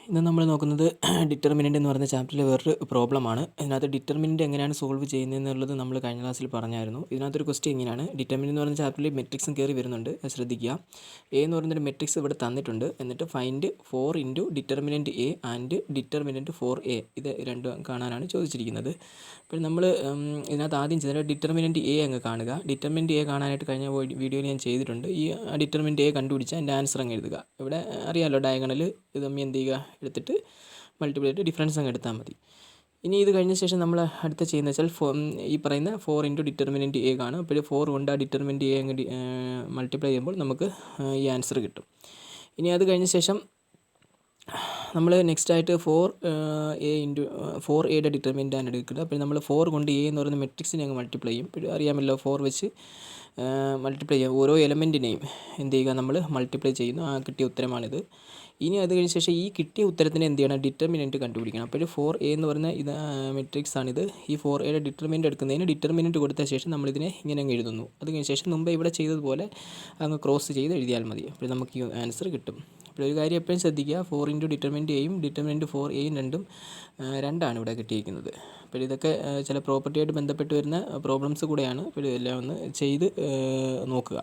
ഇന്ന് നമ്മൾ നോക്കുന്നത് ഡിറ്റർമിനൻ്റ് എന്ന് പറയുന്ന ചാപ്റ്ററിലെ വേറൊരു പ്രോബ്ലമാണ്. ഇതിനകത്ത് ഡിറ്റർമിനൻ്റ് എങ്ങനെയാണ് സോൾവ് ചെയ്യുന്നതെന്നുള്ളത് നമ്മൾ കഴിഞ്ഞ ക്ലാസ്സിൽ പറഞ്ഞായിരുന്നു. ഇതിനകത്തൊരു ക്വസ്റ്റ്യൻ ഇങ്ങനെയാണ്. ഡിറ്റർമിനൻ്റ് എന്ന് പറയുന്ന ചാപ്റ്ററിൽ മെട്രിക്സും കയറി വരുന്നുണ്ട്, അത് ശ്രദ്ധിക്കുക. എ എന്ന് പറയുന്നൊരു മെട്രിക്സ് ഇവിടെ തന്നിട്ടുണ്ട്. എന്നിട്ട് find 4 into determinant A and determinant 4a, ഇത് രണ്ടും കാണാനാണ് ചോദിച്ചിരിക്കുന്നത്. അപ്പോൾ നമ്മൾ ഇതിനകത്ത് ആദ്യം ചെയ്തത് ഡിറ്റർമിനൻ്റ് എ അങ്ങ് കാണുക. ഡിറ്റർമിനൻ്റ് എ കാണാനായിട്ട് കഴിഞ്ഞ വീഡിയോയിൽ ഞാൻ ചെയ്തിട്ടുണ്ട്. ഈ ഡിറ്റർമിനൻ്റ് എ കണ്ടുപിടിച്ചാൽ അതിൻ്റെ ആൻസർ അങ്ങ് എഴുതുക. ഇവിടെ അറിയാമല്ലോ, ഡയഗണൽ ഇത് തമ്മിൽ എന്ത് ചെയ്യുക, എടുത്തിട്ട് മൾട്ടിപ്ലൈ ചെയ്തിട്ട് ഡിഫറൻസ് അങ്ങ് എടുത്താൽ മതി. ഇനി ഇത് കഴിഞ്ഞ ശേഷം നമ്മൾ അടുത്ത ചെയ്യുന്നത് വെച്ചാൽ ഈ പറയുന്ന 4 ഇൻറ്റു ഡിറ്റർമിനൻ്റ് എ കാണും. അപ്പോൾ 4 കൊണ്ട് ആ ഡിറ്റർമിനൻ്റ് എ അങ്ങ് മൾട്ടിപ്ലൈ ചെയ്യുമ്പോൾ നമുക്ക് ഈ ആൻസർ കിട്ടും. ഇനി അത് കഴിഞ്ഞ ശേഷം നമ്മൾ നെക്സ്റ്റ് ആയിട്ട് 4a ഡിറ്റർമിനൻ്റ് ആണ് എടുക്കുന്നത്. അപ്പോൾ നമ്മൾ 4 കൊണ്ട് എ എന്ന് പറയുന്ന മെട്രിക്സിനെ അങ്ങ് മൾട്ടിപ്ലൈ ചെയ്യും. ഇപ്പോൾ അറിയാമല്ലോ, 4 വെച്ച് മൾട്ടിപ്ലൈ ചെയ്യുക. ഓരോ എലമെൻറ്റിനെയും എന്ത് ചെയ്യുക, നമ്മൾ മൾട്ടിപ്ലൈ ചെയ്യുന്നു. ആ കിട്ടിയ ഉത്തരമാണിത്. ഇനി അത് കഴിഞ്ഞ ശേഷം ഈ കിട്ടിയ ഉത്തരത്തിന് എന്ത് ചെയ്യണം, ഡിറ്റർമിനൻ്റ് കണ്ടുപിടിക്കണം. അപ്പോൾ 4a എന്ന് പറയുന്ന ഇത് മെട്രിക്സ് ആണിത്. ഈ 4a ഡിറ്റർമിനൻ്റ് എടുക്കുന്നതിന് ഡിറ്റർമിനൻ്റ് കൊടുത്ത ശേഷം നമ്മളിതിനെ ഇങ്ങനെ അങ്ങ് എഴുതുന്നു. അത് കഴിഞ്ഞ ശേഷം മുമ്പ് ഇവിടെ ചെയ്തതുപോലെ അങ്ങ് ക്രോസ് ചെയ്ത് എഴുതിയാൽ മതി. അപ്പോൾ നമുക്ക് ഈ ആൻസർ കിട്ടും. അപ്പോൾ ഒരു കാര്യം എപ്പോഴും ശ്രദ്ധിക്കുക, 4 ഇൻറ്റു ഡിറ്റർമിനൻ്റ് എയും ഡിറ്റർമിനൻ്റ് 4aയും രണ്ടാണ് ഇവിടെ കിട്ടിയിരിക്കുന്നത്. അപ്പോൾ ഇതൊക്കെ ചില പ്രോപ്പർട്ടിയായിട്ട് ബന്ധപ്പെട്ട് വരുന്ന പ്രോബ്ലംസ് കൂടെയാണ്. അപ്പോൾ ഇതെല്ലാം ഒന്ന് ചെയ്ത് നോക്കുക.